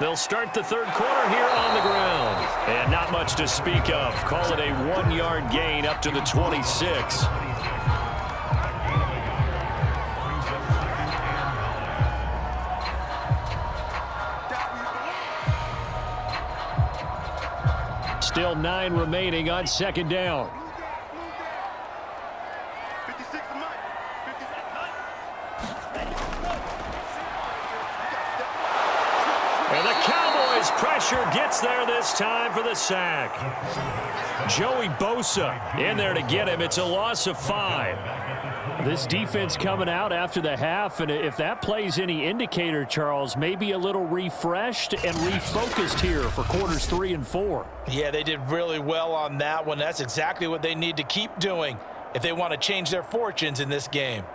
They'll start the third quarter here on the ground. And not much to speak of. Call it a 1-yard gain up to the 26. Still 9 remaining on second down. And the Cowboys pressure gets there this time for the sack. Joey Bosa in there to get him. It's a loss of 5. This defense coming out after the half, and if that plays any indicator, Charles, maybe a little refreshed and refocused here for quarters 3 and 4. Yeah, they did really well on that one. That's exactly what they need to keep doing if they want to change their fortunes in this game.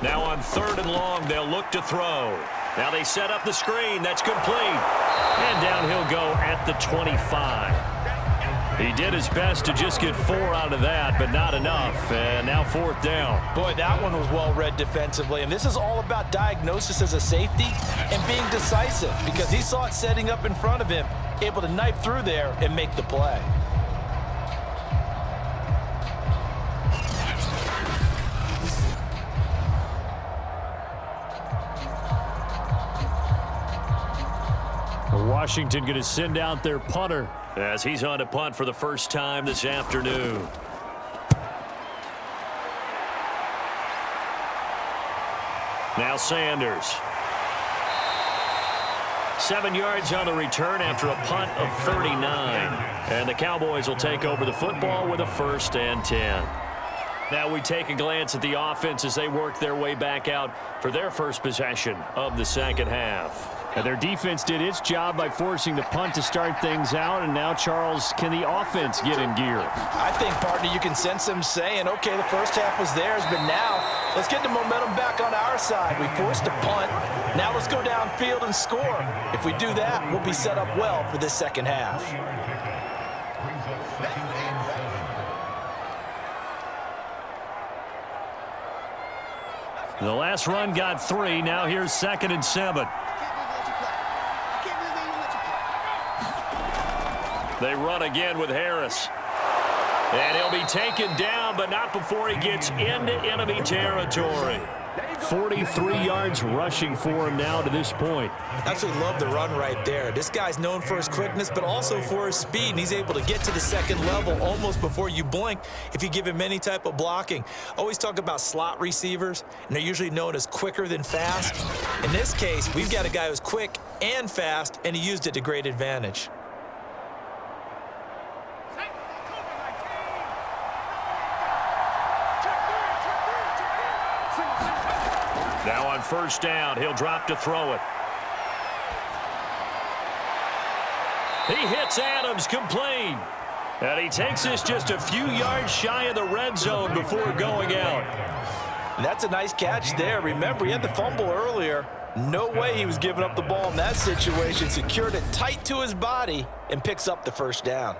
Now on 3rd and long, they'll look to throw. Now they set up the screen. That's complete. And down he'll go at the 25. He did his best to just get 4 out of that, but not enough. And now 4th down. Boy, that one was well read defensively. And this is all about diagnosis as a safety and being decisive, because he saw it setting up in front of him, able to knife through there and make the play. Washington going to send out their punter as he's on to punt for the first time this afternoon. Now Sanders. 7 yards on the return after a punt of 39. And the Cowboys will take over the football with a 1st and 10. Now we take a glance at the offense as they work their way back out for their first possession of the second half. And their defense did its job by forcing the punt to start things out. And now, Charles, can the offense get in gear? I think, partner, you can sense them saying, okay, the first half was theirs, but now let's get the momentum back on our side. We forced a punt. Now let's go downfield and score. If we do that, we'll be set up well for this second half. The last run got 3. Now here's 2nd and 7. They run again with Harris. And he'll be taken down, but not before he gets into enemy territory. 43 yards rushing for him now to this point. Absolutely love the run right there. This guy's known for his quickness, but also for his speed, and he's able to get to the second level almost before you blink if you give him any type of blocking. Always talk about slot receivers, and they're usually known as quicker than fast. In this case, we've got a guy who's quick and fast, and he used it to great advantage. Now on 1st down, he'll drop to throw it. He hits Adams, complete. And he takes this just a few yards shy of the red zone before going out. That's a nice catch there. Remember, he had the fumble earlier. No way he was giving up the ball in that situation. Secured it tight to his body and picks up the 1st down.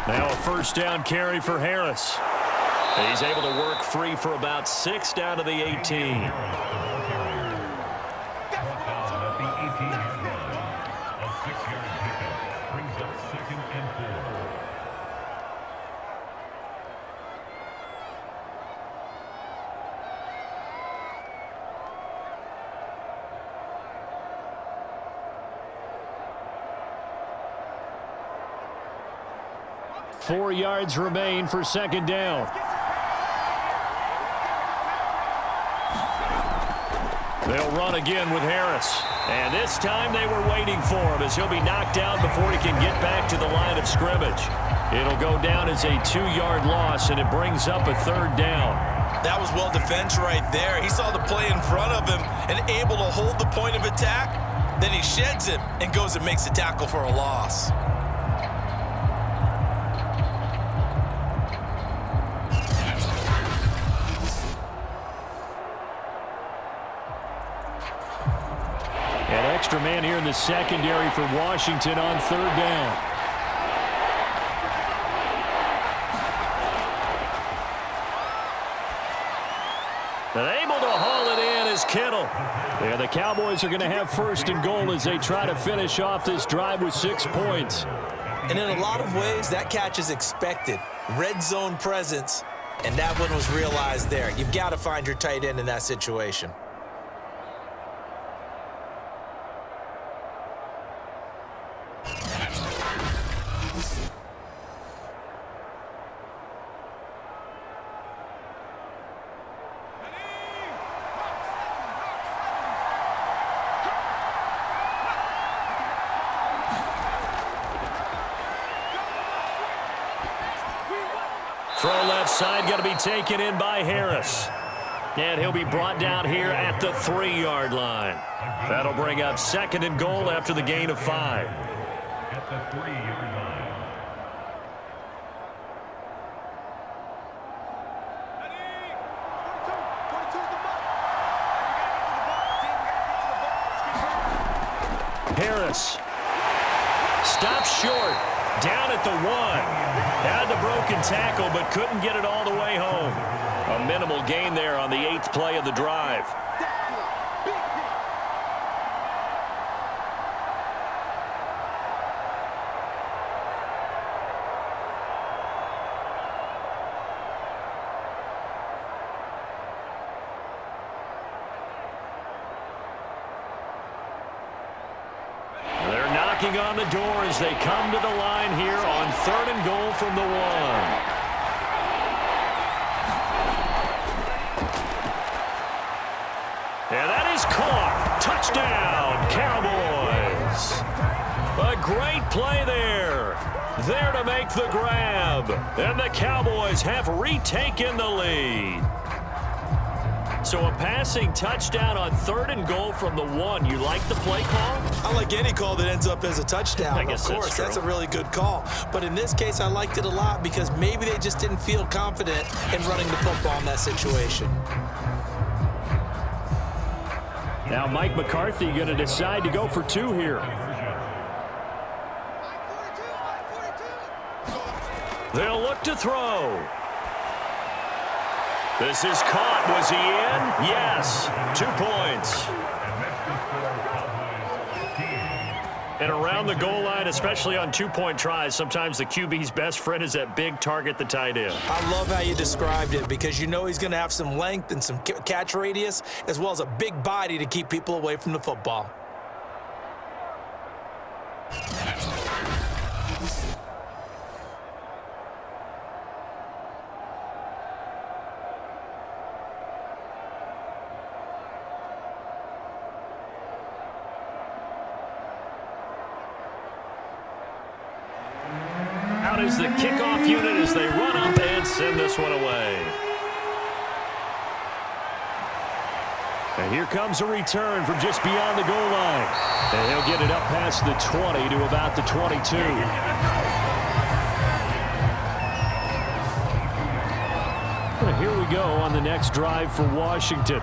Now a 1st down carry for Harris. He's able to work free for about 6 down to the 18. 4 yards remain for 2nd down. They'll run again with Harris. And this time they were waiting for him as he'll be knocked down before he can get back to the line of scrimmage. It'll go down as a 2-yard loss, and it brings up a third down. That was well defended right there. He saw the play in front of him and able to hold the point of attack. Then he sheds him and goes and makes a tackle for a loss. An extra man here in the secondary for Washington on third down. And able to haul it in is Kittle. And the Cowboys are going to have first and goal as they try to finish off this drive with 6 points. And in a lot of ways, that catch is expected. Red zone presence, and that one was realized there. You've got to find your tight end in that situation. Throw left side, got to be taken in by Harris. And he'll be brought down here at the 3-yard line. That'll bring up second and goal after the gain of 5. At the 3-yard line. Harris stops short. Down at the 1. Had the broken tackle, but couldn't get it all the way home. A minimal gain there on the 8th play of the drive. Knocking on the door as they come to the line here on third and goal from the 1. And that is caught. Touchdown, Cowboys. A great play there. There to make the grab. And the Cowboys have retaken the lead. So a passing touchdown on third and goal from the 1. You like the play call? I like any call that ends up as a touchdown. I guess of course, that's a really good call. But in this case, I liked it a lot because maybe they just didn't feel confident in running the football in that situation. Now Mike McCarthy going to decide to go for 2 here. They'll look to throw. This is caught. Was he in? Yes. 2 points. And around the goal line, especially on 2-point tries, sometimes the QB's best friend is that big target, the tight end. I love how you described it because you know he's going to have some length and some catch radius as well as a big body to keep people away from the football. Out is the kickoff unit as they run up and send this one away. And here comes a return from just beyond the goal line. And he'll get it up past the 20 to about the 22. Well, here we go on the next drive for Washington.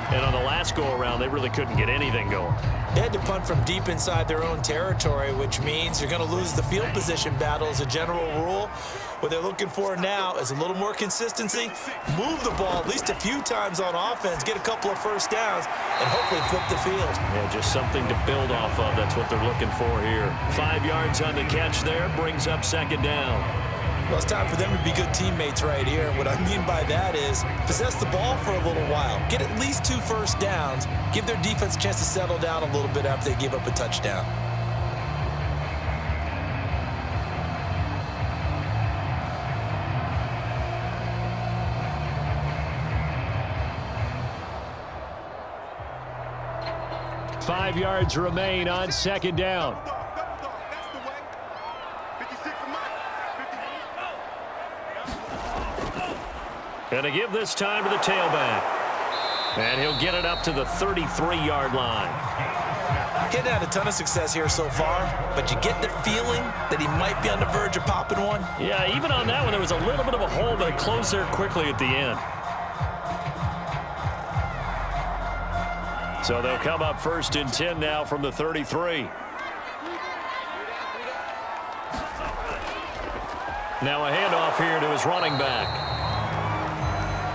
And on the last go-around, they really couldn't get anything going. They had to punt from deep inside their own territory, which means you're going to lose the field position battle as a general rule. What they're looking for now is a little more consistency, move the ball at least a few times on offense, get a couple of first downs, and hopefully flip the field. Yeah, just something to build off of. That's what they're looking for here. 5 yards on the catch there, brings up second down. Well, it's time for them to be good teammates right here. And what I mean by that is possess the ball for a little while. Get at least 2 first downs. Give their defense a chance to settle down a little bit after they give up a touchdown. Five yards remain on second down. And to give this time to the tailback. And he'll get it up to the 33-yard line. Getting had a ton of success here so far, but you get the feeling that he might be on the verge of popping one. Yeah, even on that one, there was a little bit of a hole, but it closed there quickly at the end. So they'll come up 1st and 10 now from the 33. Now a handoff here to his running back.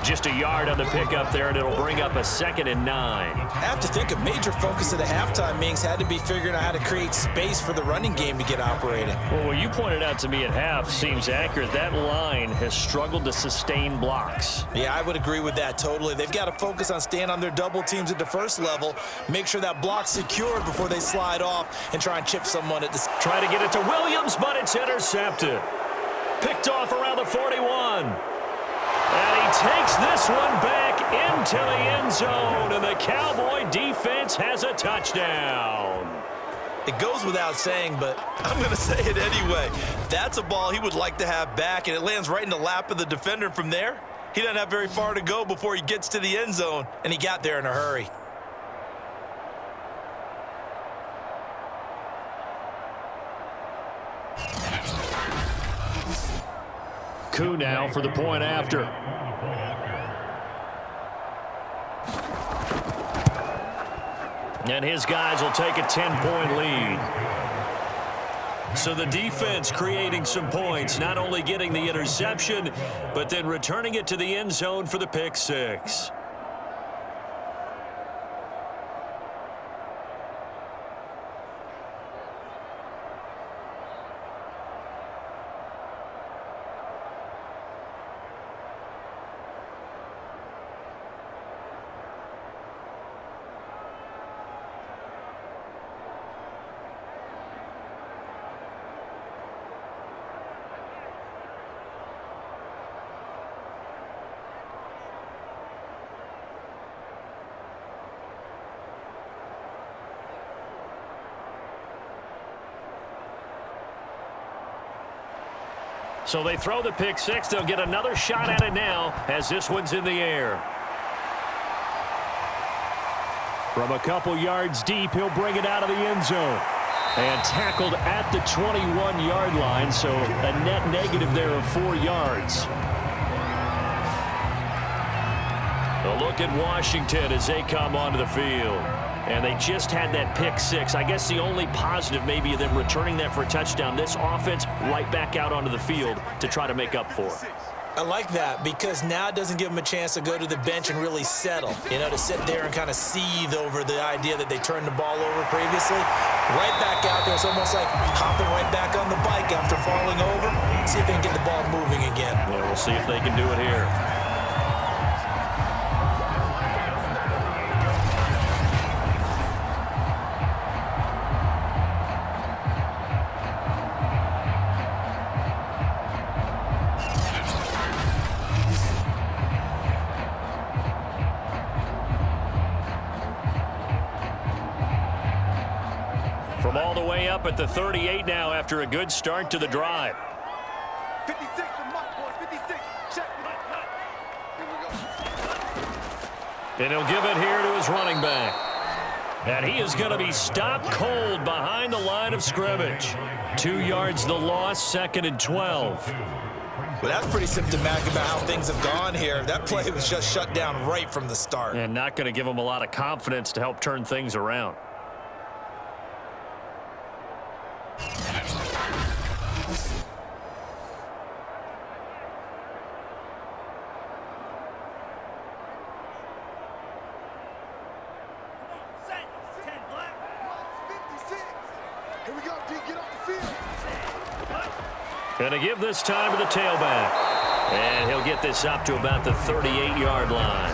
Just a yard on the pickup there, and it'll bring up a 2nd and 9. I have to think a major focus of the halftime meetings had to be figuring out how to create space for the running game to get operating. Well, what you pointed out to me at half seems accurate. That line has struggled to sustain blocks. Yeah, I would agree with that totally. They've got to focus on staying on their double teams at the first level, make sure that block's secured before they slide off and try and chip someone at the... Try to get it to Williams, but it's intercepted. Picked off around the 41. And he takes this one back into the end zone, and the Cowboy defense has a touchdown. It goes without saying, but I'm going to say it anyway. That's a ball he would like to have back, and it lands right in the lap of the defender. From there, he doesn't have very far to go before he gets to the end zone, and he got there in a hurry. Koo now for the point after. And his guys will take a 10-point lead. So the defense creating some points, not only getting the interception, but then returning it to the end zone for the pick six. So they throw the pick six. They'll get another shot at it now as this one's in the air. From a couple yards deep, he'll bring it out of the end zone. And tackled at the 21-yard line, so a net negative there of 4 yards. A look at Washington as they come onto the field. And they just had that pick six. I guess the only positive maybe of them returning that for a touchdown. This offense right back out onto the field to try to make up for it. I like that because now it doesn't give them a chance to go to the bench and really settle. You know, to sit there and kind of seethe over the idea that they turned the ball over previously. Right back out there. It's almost like hopping right back on the bike after falling over. See if they can get the ball moving again. Yeah, we'll see if they can do it here. From all the way up at the 38 now after a good start to the drive. 56, the mark, boys, 56. Check. Here we go. And he'll give it here to his running back. And he is going to be stopped cold behind the line of scrimmage. 2 yards the loss, 2nd and 12. Well, that's pretty symptomatic about how things have gone here. That play was just shut down right from the start. And not going to give him a lot of confidence to help turn things around. Here we go, D, get off the field. Going to give this time to the tailback. And he'll get this up to about the 38-yard line.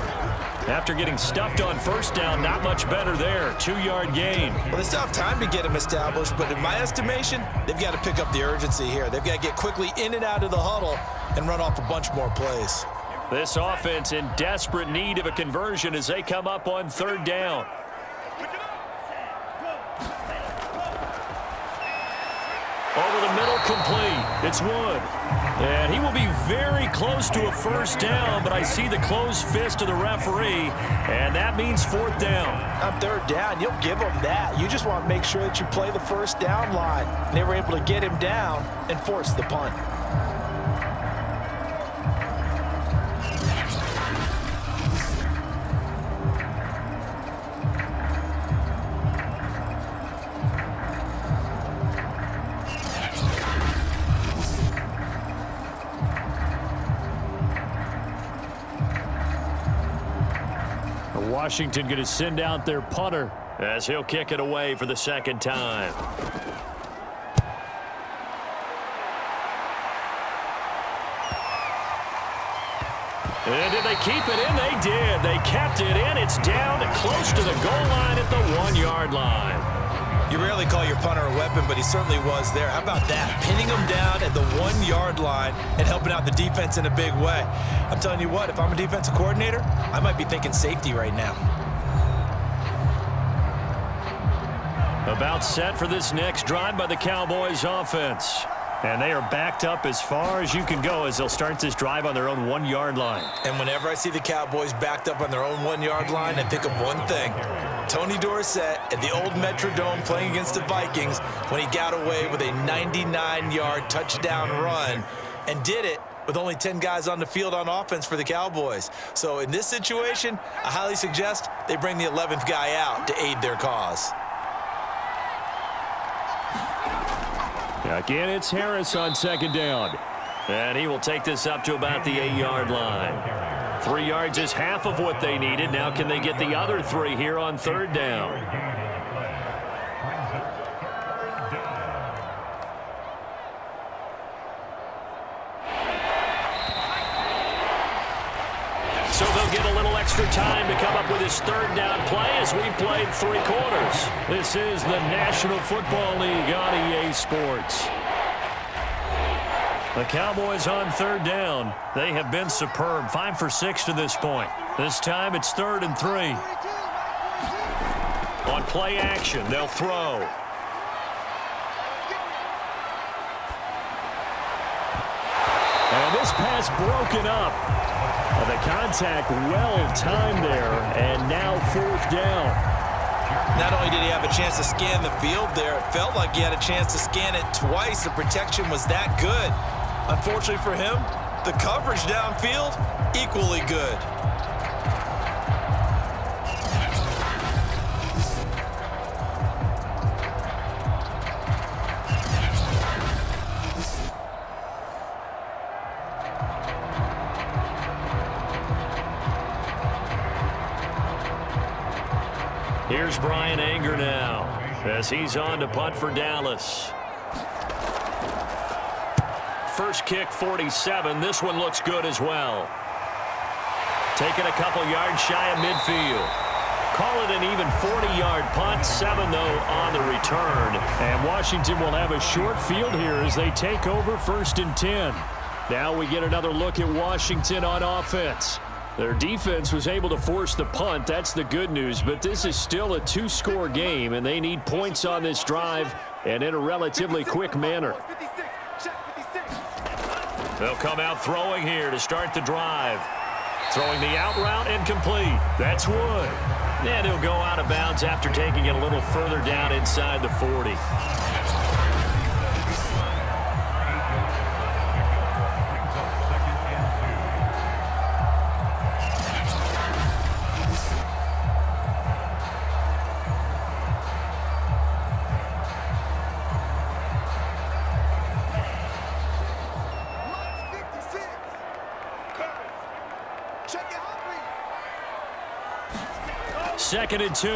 After getting stuffed on first down, not much better there. 2-yard gain. Well, they still have time to get him established, but in my estimation, they've got to pick up the urgency here. They've got to get quickly in and out of the huddle and run off a bunch more plays. This offense in desperate need of a conversion as they come up on 3rd down. Over the middle, complete. It's Wood. And he will be very close to a first down, but I see the closed fist of the referee, and that means fourth down. On third down, you'll give them that. You just want to make sure that you play the first down line. And they were able to get him down and force the punt. Washington going to send out their punter as he'll kick it away for the second time. And did they keep it in? They did. They kept it in. It's down close to the goal line at the 1-yard line. You rarely call your punter a weapon, but he certainly was there. How about that? Pinning him down at the 1-yard line and helping out the defense in a big way. I'm telling you what, if I'm a defensive coordinator, I might be thinking safety right now. About set for this next drive by the Cowboys offense. And they are backed up as far as you can go as they'll start this drive on their own 1-yard line. And whenever I see the Cowboys backed up on their own 1-yard line, I think of one thing. Tony Dorsett at the old Metrodome playing against the Vikings when he got away with a 99-yard touchdown run and did it with only 10 guys on the field on offense for the Cowboys. So in this situation, I highly suggest they bring the 11th guy out to aid their cause. Again, it's Harris on second down. And he will take this up to about the 8-yard line. 3 yards is half of what they needed. Now can they get the other 3 here on third down? So they'll get a little extra time to come up with his third down play as we played 3 quarters. This is the National Football League on EA Sports. The Cowboys on third down. They have been superb. 5 for 6 to this point. This time it's 3rd and 3. On play action, they'll throw. And this pass broken up. The contact well timed there, and now 4th down. Not only did he have a chance to scan the field there, it felt like he had a chance to scan it twice. The protection was that good. Unfortunately for him, the coverage downfield, equally good. Here's Brian Anger now as he's on to punt for Dallas. First kick, 47. This one looks good as well. Taking a couple yards shy of midfield. Call it an even 40-yard punt. 7, though, on the return. And Washington will have a short field here as they take over 1st and 10. Now we get another look at Washington on offense. Their defense was able to force the punt. That's the good news. But this is still a 2-score game, and they need points on this drive and in a relatively quick manner. They'll come out throwing here to start the drive. Throwing the out route and complete. That's Wood. And he'll go out of bounds after taking it a little further down inside the 40. Second and 2.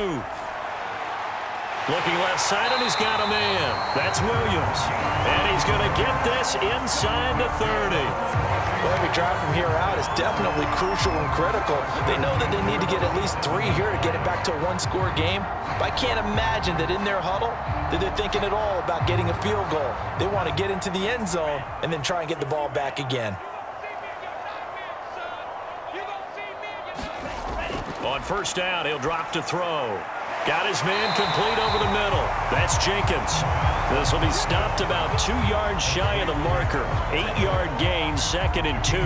Looking left side, and he's got a man. That's Williams. And he's going to get this inside the 30. Well, every drive from here out is definitely crucial and critical. They know that they need to get at least 3 here to get it back to a 1-score game. But I can't imagine that in their huddle that they're thinking at all about getting a field goal. They want to get into the end zone and then try and get the ball back again. On first down, he'll drop to throw. Got his man complete over the middle. That's Jenkins. This will be stopped about 2 yards shy of the marker. 8-yard gain, 2nd and 2.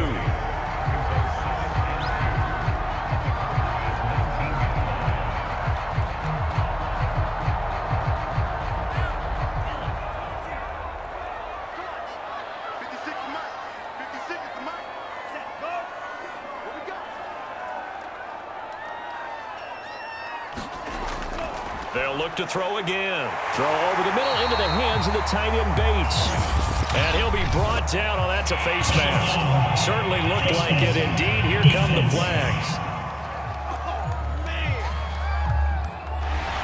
They'll look to throw again. Throw over the middle into the hands of the tight end Bates. And he'll be brought down. Oh, that's a face mask. Certainly looked like it. Indeed, here come the flags.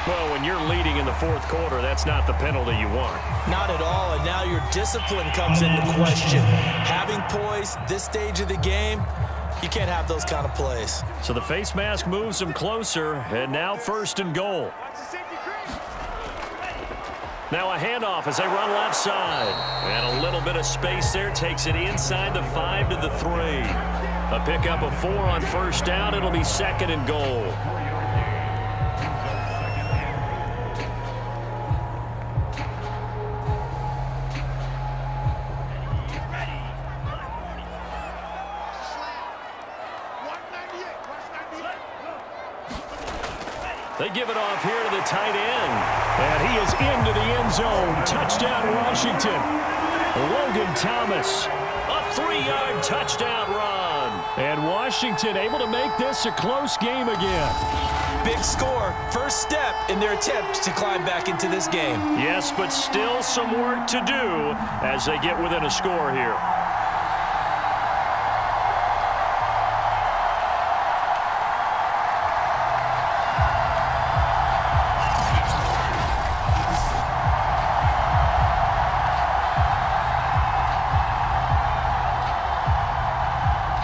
Well, when you're leading in the 4th quarter, that's not the penalty you want. Not at all, and now your discipline comes into question. Having poise this stage of the game, you can't have those kind of plays. So the face mask moves him closer, and now 1st and goal. Now a handoff as they run left side. And a little bit of space there. Takes it inside the 5 to the 3. A pickup of 4 on 1st down. It'll be 2nd and goal. They give it off here to the tight end. And he is into the end zone. Touchdown, Washington. Logan Thomas. A 3-yard touchdown run. And Washington able to make this a close game again. Big score. First step in their attempt to climb back into this game. Yes, but still some work to do as they get within a score here.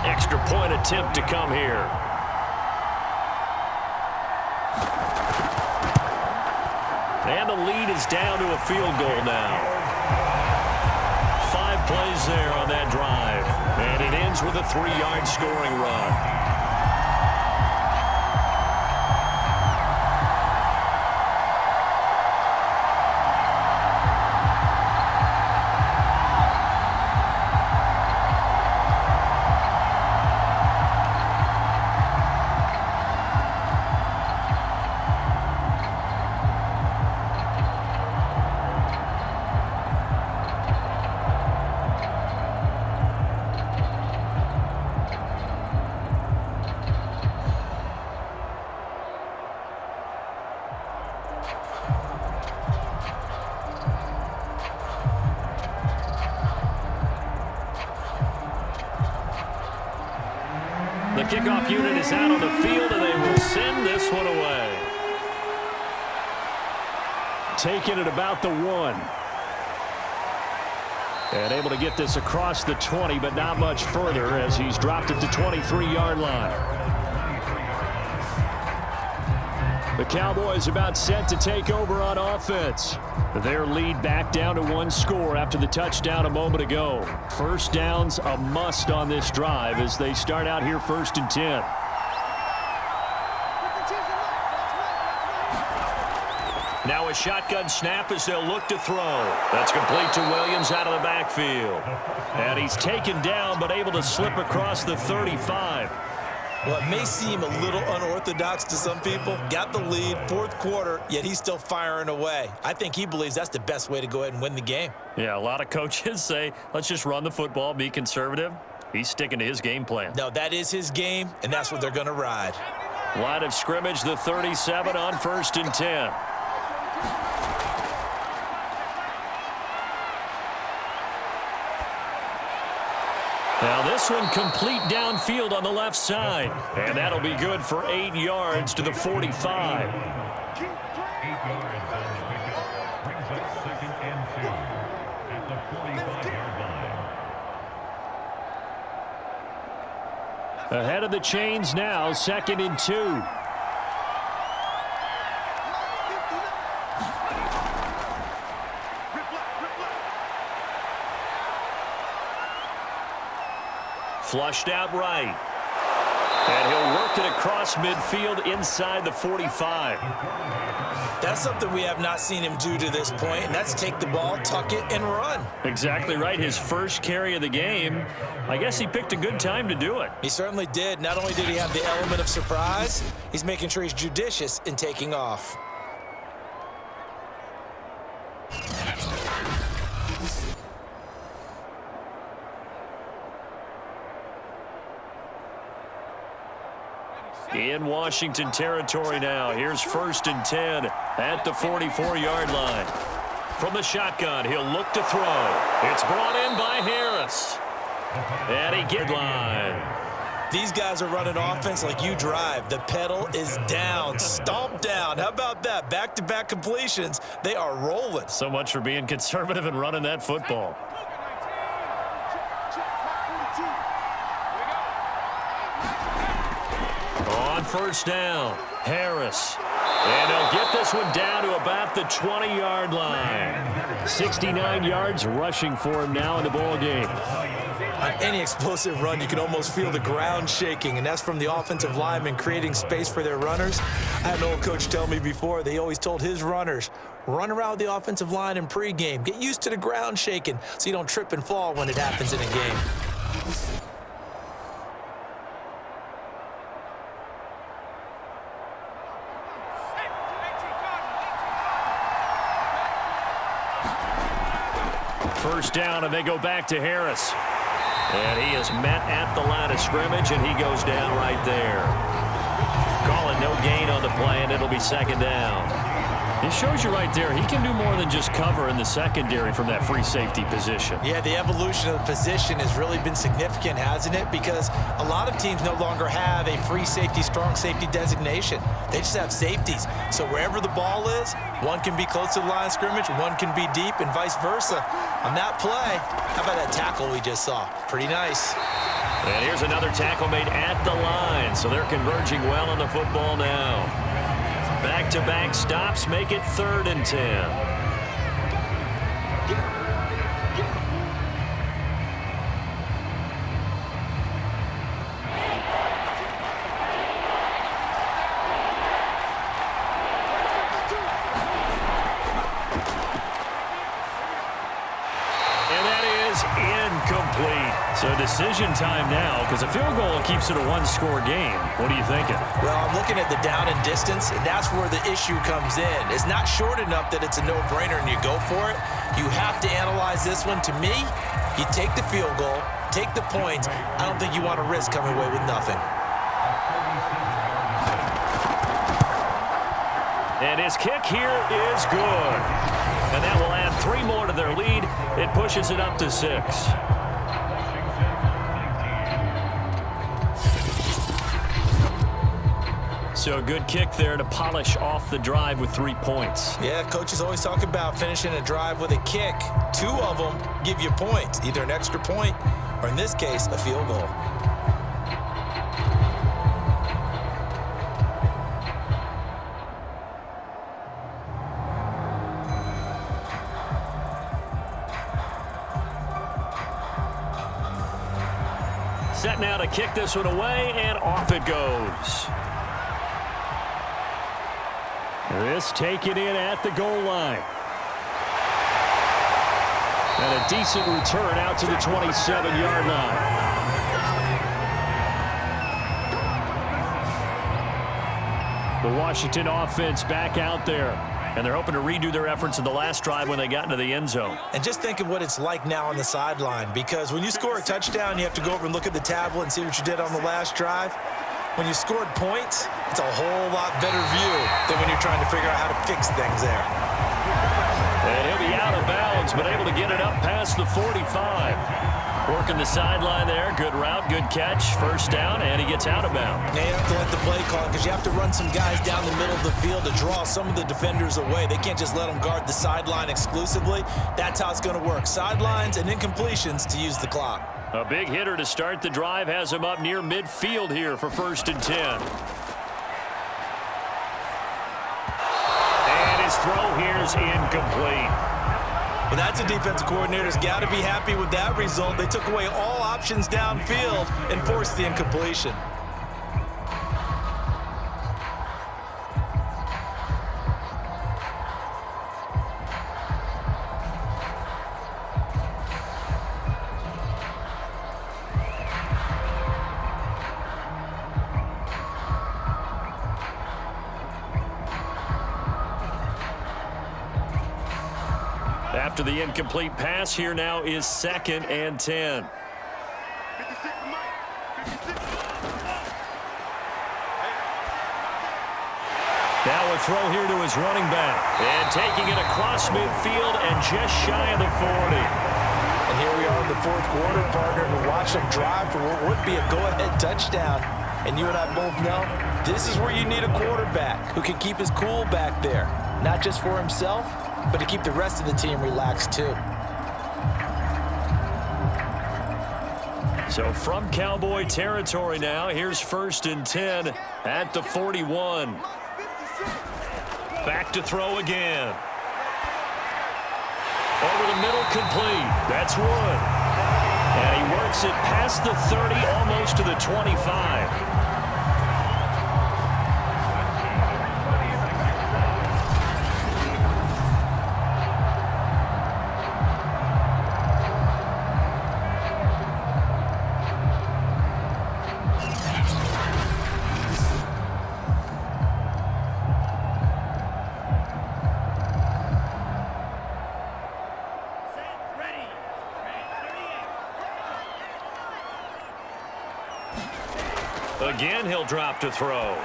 Extra point attempt to come here. And the lead is down to a field goal now. 5 plays there on that drive. And it ends with a 3-yard scoring run. The kickoff unit is out on the field, and they will send this one away. Taking it about the 1. And able to get this across the 20, but not much further as he's dropped it to 23-yard line. The Cowboys about set to take over on offense. Their lead back down to 1 score after the touchdown a moment ago. First down's a must on this drive as they start out here 1st and 10. Now a shotgun snap as they'll look to throw. That's complete to Williams out of the backfield. And he's taken down but able to slip across the 35. Well, it may seem a little unorthodox to some people. Got the lead, 4th quarter, yet he's still firing away. I think he believes that's the best way to go ahead and win the game. Yeah, a lot of coaches say, let's just run the football, be conservative. He's sticking to his game plan. No, that is his game, and that's what they're going to ride. Line of scrimmage, the 37 on 1st and 10. Now this one complete downfield on the left side. And that'll be good for 8 yards to the 45. 8 yards on the pickup. Brings up 2nd and 2 at the 45-yard line. Ahead of the chains now, 2nd and 2. Flushed out right. And he'll work it across midfield inside the 45. That's something we have not seen him do to this point, and that's take the ball, tuck it, and run. Exactly right. His first carry of the game. I guess he picked a good time to do it. He certainly did. Not only did he have the element of surprise, he's making sure he's judicious in taking off. In Washington territory now. Here's 1st and 10 at the 44-yard line. From the shotgun, he'll look to throw. It's brought in by Harris. And he gets line. These guys are running offense like you drive. The pedal is down, stomp down. How about that? Back-to-back completions. They are rolling. So much for being conservative and running that football. On 1st down, Harris. And he'll get this one down to about the 20-yard line. 69 yards rushing for him now in the ball game. On any explosive run, you can almost feel the ground shaking, and that's from the offensive linemen creating space for their runners. I had an old coach tell me before, they always told his runners, run around the offensive line in pregame. Get used to the ground shaking so you don't trip and fall when it happens in a game. First down, and they go back to Harris. And he is met at the line of scrimmage, and he goes down right there. Calling no gain on the play, and it'll be 2nd down. It shows you right there, he can do more than just cover in the secondary from that free safety position. Yeah, the evolution of the position has really been significant, hasn't it? Because a lot of teams no longer have a free safety, strong safety designation. They just have safeties. So wherever the ball is, one can be close to the line of scrimmage, one can be deep, and vice versa. On that play, how about that tackle we just saw? Pretty nice. And here's another tackle made at the line, so they're converging well on the football now. Back-to-back stops make it 3rd and 10. Incomplete. So decision time now, because a field goal keeps it a one-score game. What are you thinking? Well, I'm looking at the down and distance, and that's where the issue comes in. It's not short enough that it's a no-brainer and you go for it. You have to analyze this one. To me, you take the field goal, take the points. I don't think you want to risk coming away with nothing. And his kick here is good. And that will add 3 more to their lead. It pushes it up to 6. So a good kick there to polish off the drive with 3 points. Yeah, coaches always talk about finishing a drive with a kick. 2 of them give you points, either an extra point or, in this case, a field goal. Set now to kick this one away, and off it goes. This taken in at the goal line. And a decent return out to the 27-yard line. The Washington offense back out there. And they're hoping to redo their efforts in the last drive when they got into the end zone. And just think of what it's like now on the sideline, because when you score a touchdown, you have to go over and look at the tablet and see what you did on the last drive. When you scored points, it's a whole lot better view than when you're trying to figure out how to fix things there. And he'll be out of bounds, but able to get it up past the 45. Working the sideline there. Good route, good catch. First down, and he gets out of bounds. Now you have to let the play call, because you have to run some guys down the middle of the field to draw some of the defenders away. They can't just let them guard the sideline exclusively. That's how it's going to work. Sidelines and incompletions to use the clock. A big hitter to start the drive has him up near midfield here for 1st and 10. And his throw here's incomplete. Well, that's a defensive coordinator's got to be happy with that result. They took away all options downfield and forced the incompletion. After the incomplete pass, here now is 2nd and 10. 56, Mike. 56. Now a throw here to his running back. And taking it across midfield and just shy of the 40. And here we are in the 4th quarter, partner, and watch them drive for what would be a go-ahead touchdown. And you and I both know this is where you need a quarterback who can keep his cool back there. Not just for himself, but to keep the rest of the team relaxed too. So from Cowboy territory now, here's 1st and 10 at the 41. Back to throw again. Over the middle, complete. That's Wood. And he works it past the 30, almost to the 25. Again, he'll drop to throw.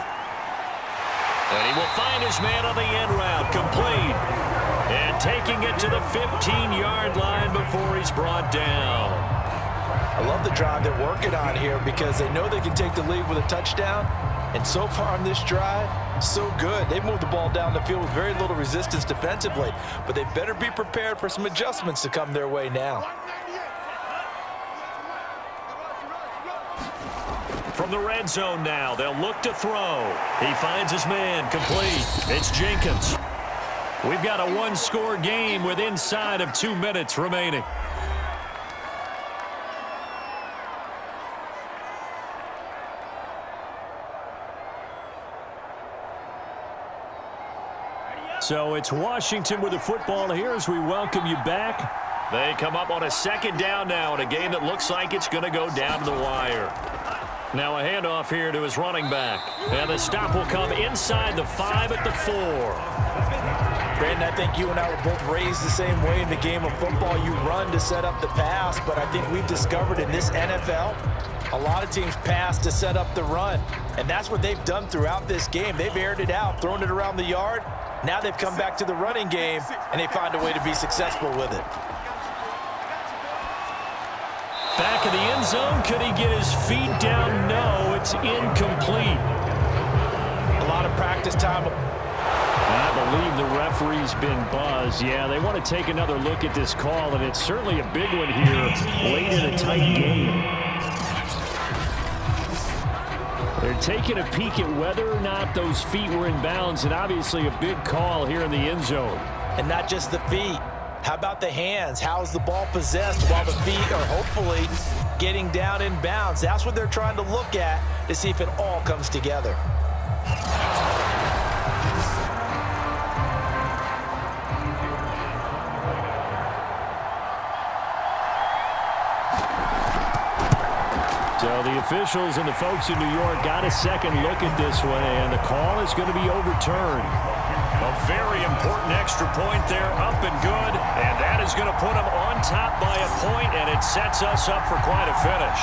And he will find his man on the end route, complete. And taking it to the 15-yard line before he's brought down. I love the drive they're working on here because they know they can take the lead with a touchdown. And so far on this drive, so good. They've moved the ball down the field with very little resistance defensively. But they better be prepared for some adjustments to come their way now. From the red zone now, they'll look to throw. He finds his man, complete. It's Jenkins. We've got a one-score game with inside of 2 minutes remaining. So it's Washington with the football here as we welcome you back. They come up on a 2nd down now in a game that looks like it's going to go down to the wire. Now a handoff here to his running back. And the stop will come inside the 5 at the 4. Brandon, I think you and I were both raised the same way in the game of football. You run to set up the pass, but I think we've discovered in this NFL, a lot of teams pass to set up the run. And that's what they've done throughout this game. They've aired it out, thrown it around the yard. Now they've come back to the running game, and they find a way to be successful with it. Back in the end zone, could he get his feet down? No, it's incomplete. A lot of practice time. I believe the referee's been buzzed. Yeah, they want to take another look at this call, and it's certainly a big one here late in a tight game. They're taking a peek at whether or not those feet were in bounds, and obviously a big call here in the end zone. And not just the feet. How about the hands? How is the ball possessed while the feet are hopefully getting down in bounds? That's what they're trying to look at to see if it all comes together. So the officials and the folks in New York got a second look at this one, and the call is going to be overturned. A very important extra point there, up and good, and that is going to put them on top by a point, and it sets us up for quite a finish.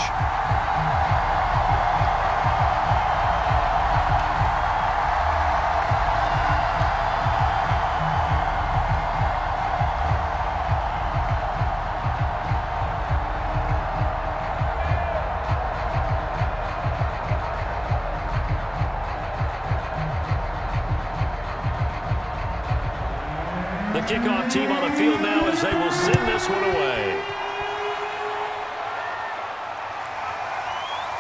The kickoff team on the field now as they will send this one away.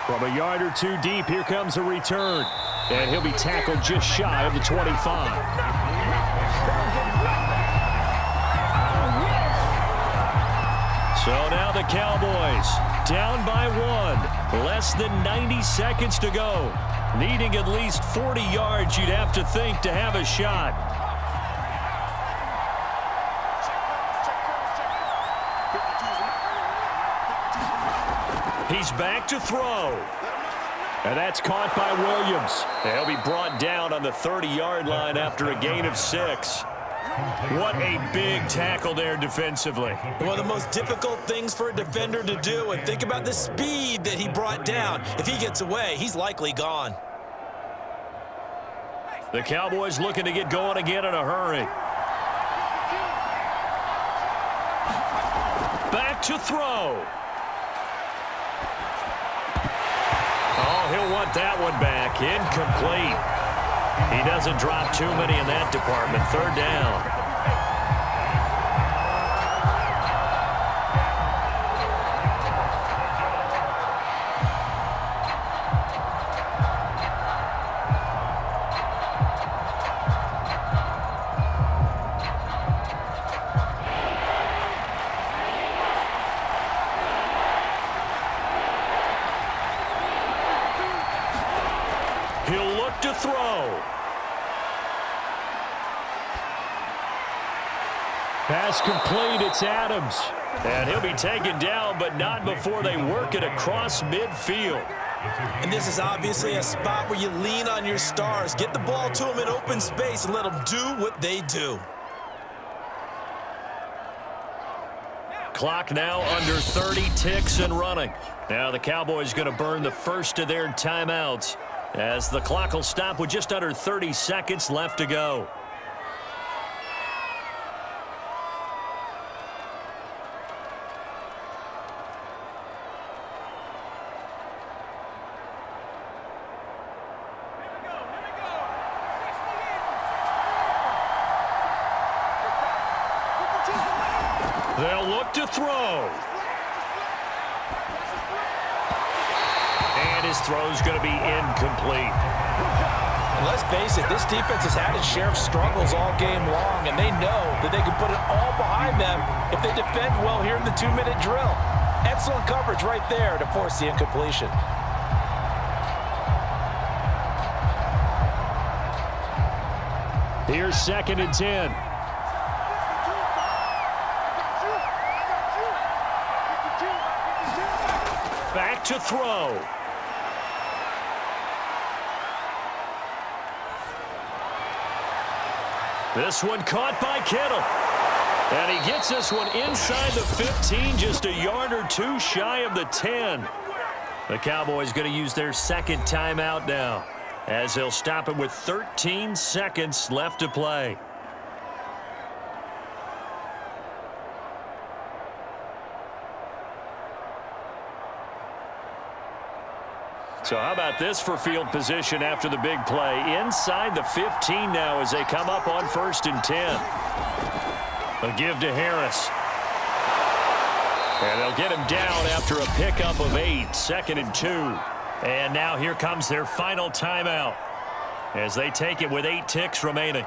From a yard or two deep, here comes a return. And he'll be tackled just shy of the 25. So now the Cowboys down by 1. Less than 90 seconds to go. Needing at least 40 yards, you'd have to think, to have a shot. He's back to throw. And that's caught by Williams. And he'll be brought down on the 30-yard line after a gain of 6. What a big tackle there defensively. One of the most difficult things for a defender to do, and think about the speed that he brought down. If he gets away, he's likely gone. The Cowboys looking to get going again in a hurry. Back to throw. Oh, he'll want that one back. Incomplete. He doesn't drop too many in that department. Third down. He'll look to throw. Pass complete. It's Adams. And he'll be taken down, but not before they work it across midfield. And this is obviously a spot where you lean on your stars. Get the ball to them in open space and let them do what they do. Clock now under 30 ticks and running. Now the Cowboys going to burn the first of their timeouts, as the clock will stop with just under 30 seconds left to go. They'll look to throw. And his throw's going to be incomplete. And let's face it, this defense has had its share of struggles all game long, and they know that they can put it all behind them if they defend well here in the 2-minute drill. Excellent coverage right there to force the incompletion. Here's 2nd and 10. Back to throw. This one caught by Kittle. And he gets this one inside the 15, just a yard or two shy of the 10. The Cowboys going to use their second timeout now, as they'll stop it with 13 seconds left to play. So how about this for field position after the big play? Inside the 15 now as they come up on 1st and 10. A give to Harris. And they'll get him down after a pickup of 8, 2nd and 2. And now here comes their final timeout as they take it with 8 ticks remaining.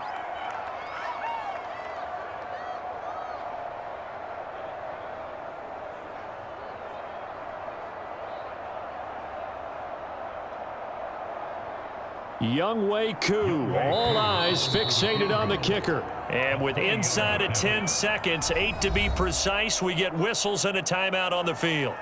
Younghoe Koo, all eyes fixated on the kicker. And with inside of 10 seconds, 8 to be precise, we get whistles and a timeout on the field.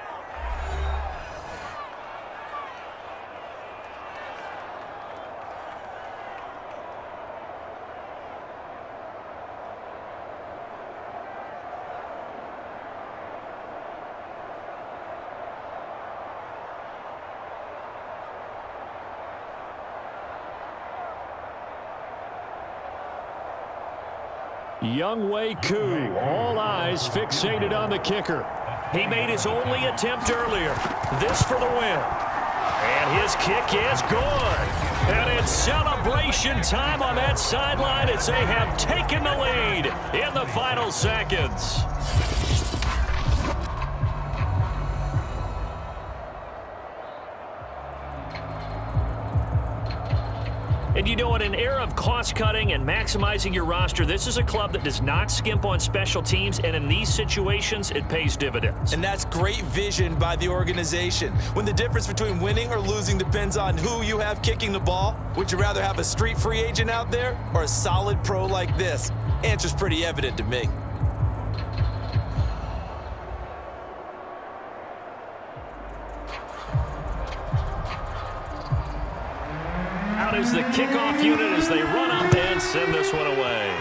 Younghoe Koo, all eyes fixated on the kicker. He made his only attempt earlier. This for the win. And his kick is good. And it's celebration time on that sideline as they have taken the lead in the final seconds. And you know, in an era of cost-cutting and maximizing your roster, this is a club that does not skimp on special teams, and in these situations, it pays dividends. And that's great vision by the organization. When the difference between winning or losing depends on who you have kicking the ball, would you rather have a street free agent out there or a solid pro like this? Answer's pretty evident to me. Out is the kickoff unit as they run up and send this one away.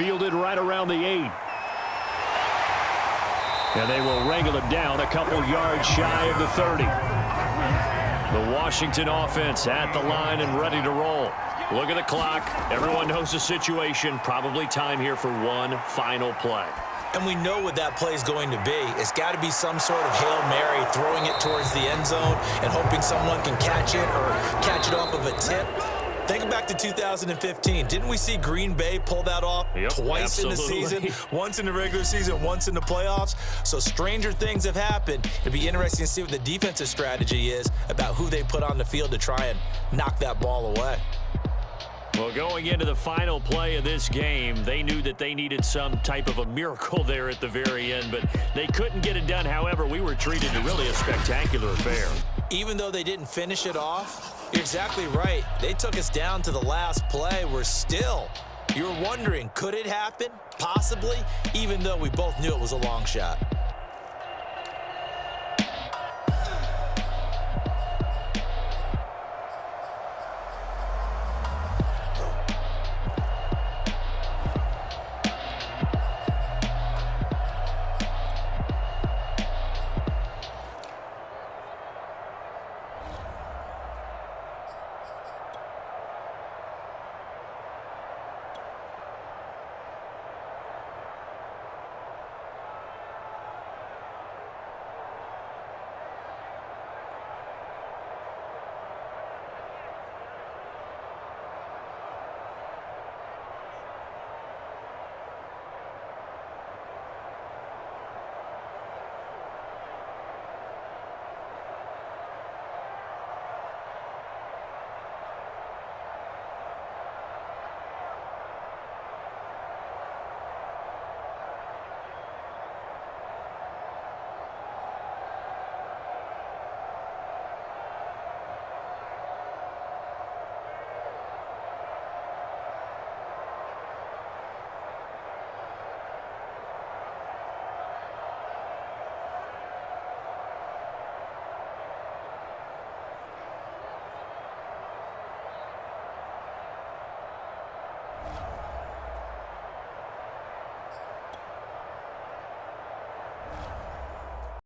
Fielded right around the 8. And they will wrangle him down a couple yards shy of the 30. The Washington offense at the line and ready to roll. Look at the clock. Everyone knows the situation. Probably time here for one final play. And we know what that play is going to be. It's got to be some sort of Hail Mary, throwing it towards the end zone and hoping someone can catch it or catch it off of a tip. Think back to 2015. Didn't we see Green Bay pull that off twice in the season? Once in the regular season, once in the playoffs. So stranger things have happened. It'd be interesting to see what the defensive strategy is about who they put on the field to try and knock that ball away. Well, going into the final play of this game, they knew that they needed some type of a miracle there at the very end, but they couldn't get it done. However, we were treated to really a spectacular affair. Even though they didn't finish it off, you're exactly right. They took us down to the last play. You're wondering, could it happen? Possibly, even though we both knew it was a long shot.